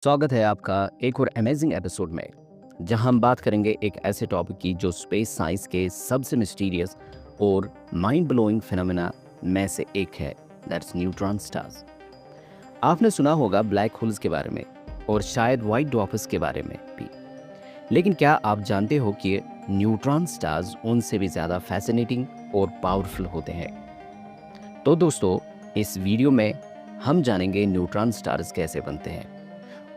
स्वागत है आपका एक और अमेजिंग एपिसोड में, जहां हम बात करेंगे एक ऐसे टॉपिक की जो स्पेस साइंस के सबसे मिस्टीरियस और माइंड ब्लोइंग फिनोमेना में से एक है। That's neutron stars. आपने सुना होगा ब्लैक होल्स के बारे में और शायद वाइट ड्वार्फ्स के बारे में भी, लेकिन क्या आप जानते हो कि न्यूट्रॉन स्टार्स उनसे भी ज़्यादा फैसिनेटिंग और पावरफुल होते हैं? तो दोस्तों, इस वीडियो में हम जानेंगे न्यूट्रॉन स्टार्स कैसे बनते हैं,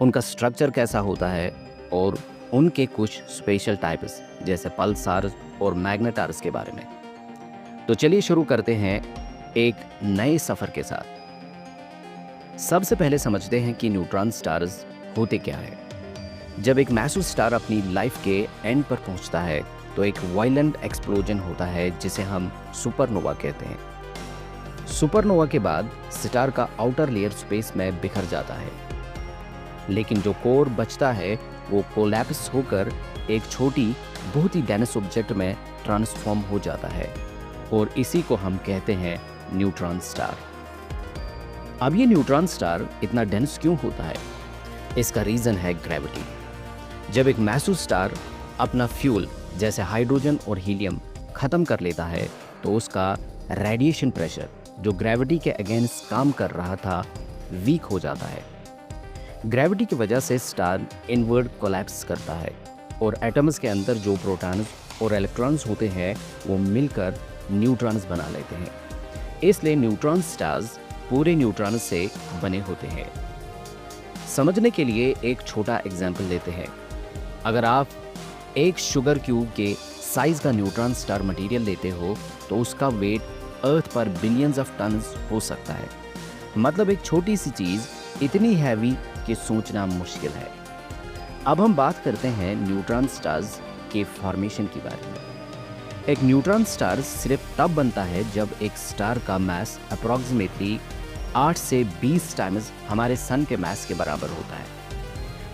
उनका स्ट्रक्चर कैसा होता है और उनके कुछ स्पेशल टाइप्स जैसे पल्सार्स और मैग्नेटार्स के बारे में। तो चलिए शुरू करते हैं एक नए सफ़र के साथ। सबसे पहले समझते हैं कि न्यूट्रॉन स्टार्स होते क्या है। जब एक मैसिव स्टार अपनी लाइफ के एंड पर पहुंचता है तो एक वायलेंट एक्सप्लोजन होता है जिसे हम सुपरनोवा कहते हैं। सुपरनोवा के बाद स्टार का आउटर लेयर स्पेस में बिखर जाता है, लेकिन जो कोर बचता है वो कोलैप्स होकर एक छोटी बहुत ही डेंस ऑब्जेक्ट में ट्रांसफॉर्म हो जाता है और इसी को हम कहते हैं न्यूट्रॉन स्टार। अब ये न्यूट्रॉन स्टार इतना डेंस क्यों होता है? इसका रीज़न है ग्रेविटी। जब एक मैसिव स्टार अपना फ्यूल जैसे हाइड्रोजन और हीलियम ख़त्म कर लेता है तो उसका रेडिएशन प्रेशर जो ग्रेविटी के अगेंस्ट काम कर रहा था वीक हो जाता है। ग्रेविटी की वजह से स्टार इनवर्ड कोलैप्स करता है और एटम्स के अंदर जो प्रोटॉन्स और इलेक्ट्रॉन्स होते हैं वो मिलकर न्यूट्रॉन्स बना लेते हैं। इसलिए न्यूट्रॉन स्टार्स पूरे न्यूट्रॉन से बने होते हैं। समझने के लिए एक छोटा एग्जाम्पल लेते हैं। अगर आप एक शुगर क्यूब के साइज़ का न्यूट्रॉन स्टार मटेरियल लेते हो तो उसका वेट अर्थ पर बिलियंस ऑफ टन्स हो सकता है। मतलब एक छोटी सी चीज़ इतनी हैवी कि सोचना मुश्किल है। अब हम बात करते हैं न्यूट्रॉन स्टार्स के फॉर्मेशन के बारे में। एक न्यूट्रॉन स्टार सिर्फ तब बनता है जब एक स्टार का मास अप्रॉक्सीमेटली 8 से 20 टाइम्स हमारे सन के मास के बराबर होता है।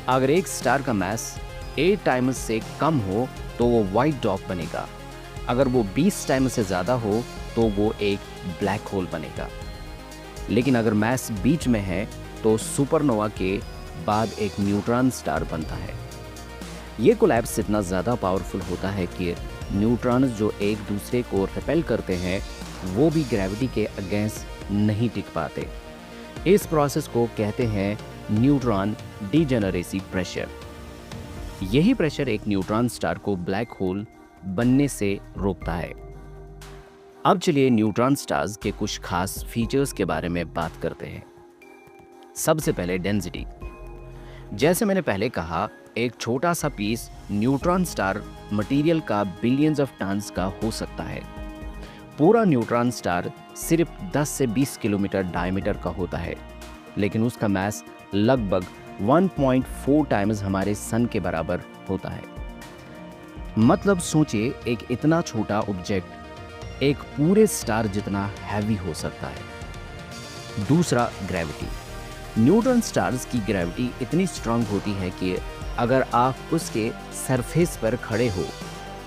अगर एक स्टार का मास 8 टाइम्स से कम हो तो वो वाइट डॉर्फ बनेगा। अगर वो 20 टाइम्स से ज़्यादा हो तो वो एक ब्लैक होल बनेगा। लेकिन अगर मास बीच में है तो सुपरनोवा के बाद एक न्यूट्रॉन स्टार बनता है। ये कोलैप्स इतना ज़्यादा पावरफुल होता है कि न्यूट्रॉन्स जो एक दूसरे को रिपेल करते हैं वो भी ग्रेविटी के अगेंस्ट नहीं टिक पाते। इस प्रोसेस को कहते हैं न्यूट्रॉन डीजेनरेसी प्रेशर। यही प्रेशर एक न्यूट्रॉन स्टार को ब्लैक होल बनने से रोकता है। अब चलिए न्यूट्रॉन स्टार्स के कुछ खास फीचर्स के बारे में बात करते हैं। सबसे पहले डेंसिटी। जैसे मैंने पहले कहा, एक छोटा सा पीस न्यूट्रॉन स्टार मटेरियल का बिलियंस ऑफ टन्स का हो सकता है। पूरा न्यूट्रॉन स्टार सिर्फ 10 से 20 किलोमीटर डायमीटर का होता है, लेकिन उसका मास लगभग 1.4 टाइम्स हमारे सन के बराबर होता है। मतलब सोचिए, एक इतना छोटा ऑब्जेक्ट एक पूरे स्टार जितना हैवी हो सकता है। दूसरा, ग्रेविटी। न्यूट्रॉन स्टार्स की ग्रेविटी इतनी स्ट्रांग होती है कि अगर आप उसके सरफेस पर खड़े हो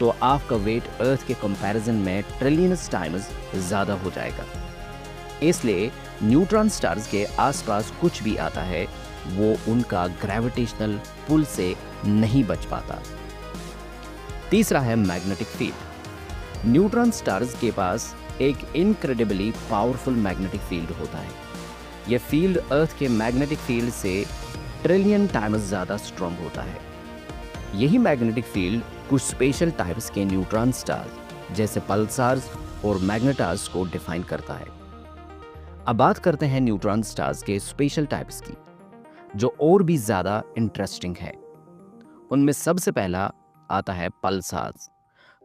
तो आपका वेट अर्थ के कंपैरिजन में ट्रिलियंस टाइम्स ज़्यादा हो जाएगा। इसलिए न्यूट्रॉन स्टार्स के आसपास कुछ भी आता है वो उनका ग्रेविटेशनल पुल से नहीं बच पाता। तीसरा है मैग्नेटिक फील्ड। न्यूट्रॉन स्टार्स के पास एक इनक्रेडिबली पावरफुल मैग्नेटिक फील्ड होता है। यह फील्ड अर्थ के मैग्नेटिक फील्ड से ट्रिलियन टाइम्स ज़्यादा स्ट्रॉन्ग होता है। यही मैग्नेटिक फील्ड कुछ स्पेशल टाइप्स के न्यूट्रॉन स्टार्स जैसे पल्सार्स और मैग्नेटार्स को डिफाइन करता है। अब बात करते हैं न्यूट्रॉन स्टार्स के स्पेशल टाइप्स की, जो और भी ज़्यादा इंटरेस्टिंग है। उनमें सबसे पहला आता है पल्सार्स।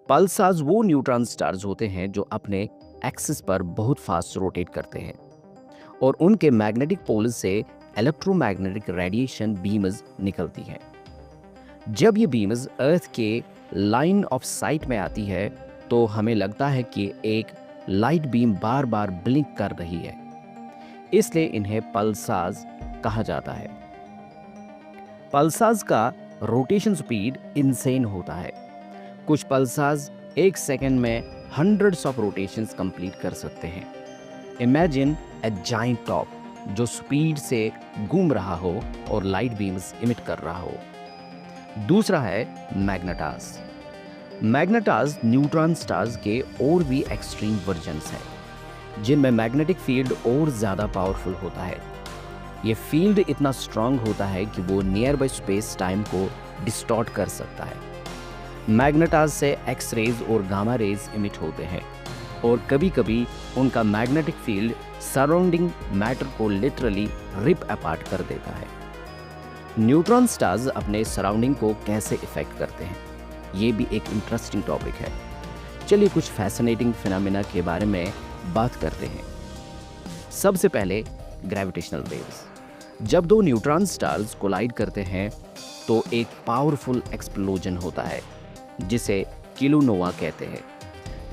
पल्सार्स वो न्यूट्रॉन स्टार्स होते हैं जो अपने एक्सिस पर बहुत फास्ट रोटेट करते हैं और उनके मैग्नेटिक पोल से इलेक्ट्रोमैग्नेटिक रेडिएशन बीम्स निकलती है। जब ये बीम्स अर्थ के लाइन ऑफ साइट में आती है तो हमें लगता है कि एक लाइट बीम बार बार ब्लिंक कर रही है, इसलिए इन्हें पल्सार्स कहा जाता है। पल्सार्स का रोटेशन स्पीड इनसेन होता है। कुछ पल्सार्स एक सेकंड में हंड्रेड्स ऑफ रोटेशंस कंप्लीट कर सकते हैं। इमेजिन अ जायंट टॉप जो स्पीड से घूम रहा हो और लाइट बीम्स इमिट कर रहा हो। दूसरा है मैग्नेटास। मैग्नेटास न्यूट्रॉन स्टार्स के और भी एक्सट्रीम वर्जन्स हैं जिनमें मैग्नेटिक फील्ड और ज़्यादा पावरफुल होता है। ये फील्ड इतना स्ट्रांग होता है कि वो नियर बाय स्पेस टाइम को डिस्टॉर्ट कर सकता है। मैग्नेटास से एक्स रेज और गामा रेज इमिट होते हैं और कभी कभी उनका मैग्नेटिक फील्ड सराउंडिंग मैटर को लिटरली रिप अपार्ट कर देता है। न्यूट्रॉन स्टार्स अपने सराउंडिंग को कैसे इफेक्ट करते हैं, ये भी एक इंटरेस्टिंग टॉपिक है। चलिए कुछ फैसिनेटिंग फिनोमेना के बारे में बात करते हैं। सबसे पहले ग्रेविटेशनल वेव्स। जब दो न्यूट्रॉन स्टार्स कोलाइड करते हैं तो एक पावरफुल एक्सप्लोजन होता है जिसे किलोनोवा कहते हैं।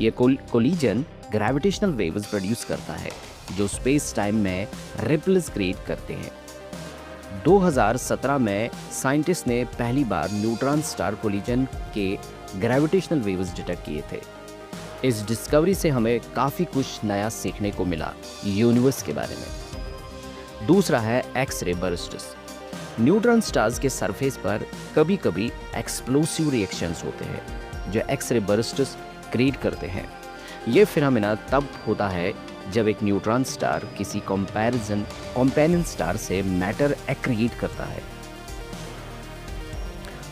ये कोलिजन ग्रेविटेशनल वेव्स प्रोड्यूस करता है जो स्पेस टाइम में रिपल्स क्रिएट करते हैं। 2017 में साइंटिस्ट ने पहली बार न्यूट्रॉन स्टार कोलिजन के ग्रेविटेशनल वेव्स डिटेक्ट किए थे। इस डिस्कवरी से हमें काफ़ी कुछ नया सीखने को मिला यूनिवर्स के बारे में। दूसरा है X ray bursts. Neutron stars के सरफेस पर कभी कभी एक्सप्लोसिव रिएक्शंस होते हैं जो एक्स रे बर्स्ट्स क्रिएट करते हैं। ये फिनोमेना तब होता है जब एक न्यूट्रॉन स्टार किसी कंपेनियन स्टार से मैटर एक्रिएट करता है।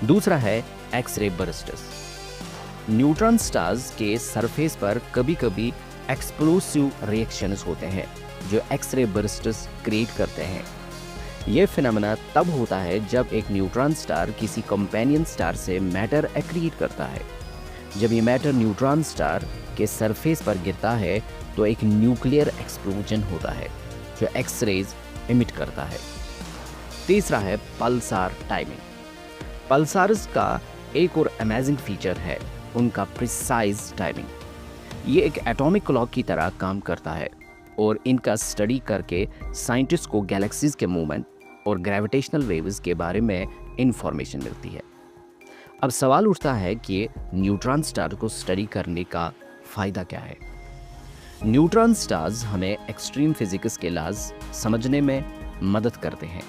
दूसरा है X ray bursts. Neutron stars के सरफेस पर कभी कभी एक्सप्लोसिव रिएक्शंस होते हैं जो एक्स रे बर्स्ट्स क्रिएट करते हैं। यह फिनोमेना तब होता है जब एक न्यूट्रॉन स्टार किसी कंपेनियन स्टार से मैटर एक्रिएट करता है। जब ये मैटर न्यूट्रॉन स्टार के सरफेस पर गिरता है तो एक न्यूक्लियर एक्सप्लोजन होता है जो एक्स रेज इमिट करता है। तीसरा है पल्सार टाइमिंग। पल्सार्स का एक और अमेजिंग फीचर है उनका प्रिसाइज टाइमिंग। ये एक एटॉमिक क्लॉक की तरह काम करता है और इनका स्टडी करके साइंटिस्ट को गैलेक्सीज के मूवमेंट और ग्रेविटेशनल वेव्स के बारे में इंफॉर्मेशन मिलती है। अब सवाल उठता है कि न्यूट्रॉन स्टार को स्टडी करने का फ़ायदा क्या है। न्यूट्रॉन स्टार्स हमें एक्सट्रीम फिजिक्स के लॉज समझने में मदद करते हैं।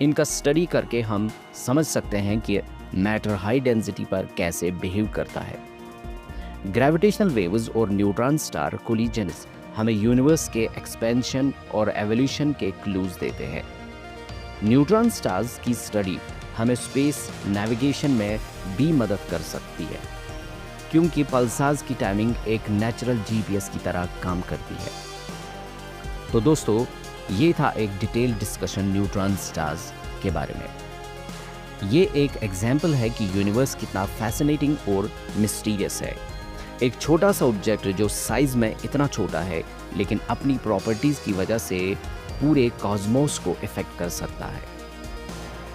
इनका स्टडी करके हम समझ सकते हैं कि मैटर हाई डेंसिटी पर कैसे बिहेव करता है। ग्रेविटेशनल वेव्स और न्यूट्रॉन स्टार कोलिजन्स हमें यूनिवर्स के एक्सपेंशन और एवोल्यूशन के क्लूज देते हैं। न्यूट्रॉन स्टार्स की स्टडी हमें स्पेस नेविगेशन में भी मदद कर सकती है क्योंकि पल्सार्स की टाइमिंग एक नेचुरल जीपीएस की तरह काम करती है। तो दोस्तों, ये था एक डिटेल डिस्कशन न्यूट्रॉन स्टार्स के बारे में। ये एक एग्जाम्पल है कि यूनिवर्स कितना फैसिनेटिंग और मिस्टीरियस है। एक छोटा सा ऑब्जेक्ट जो साइज में इतना छोटा है लेकिन अपनी प्रॉपर्टीज़ की वजह से पूरे कॉस्मोस को इफेक्ट कर सकता है।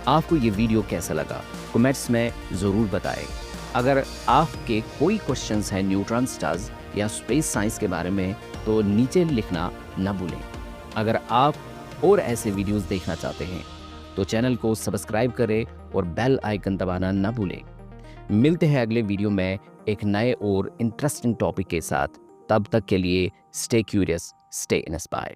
आपको ये वीडियो कैसा लगा कमेंट्स में ज़रूर बताएं। अगर आपके कोई क्वेश्चंस हैं न्यूट्रॉन स्टार्स या स्पेस साइंस के बारे में तो नीचे लिखना न भूलें। अगर आप और ऐसे वीडियोस देखना चाहते हैं तो चैनल को सब्सक्राइब करें और बेल आइकन दबाना न भूलें। मिलते हैं अगले वीडियो में एक नए और इंटरेस्टिंग टॉपिक के साथ। तब तक के लिए स्टे क्यूरियस, स्टे इंस्पायर्ड।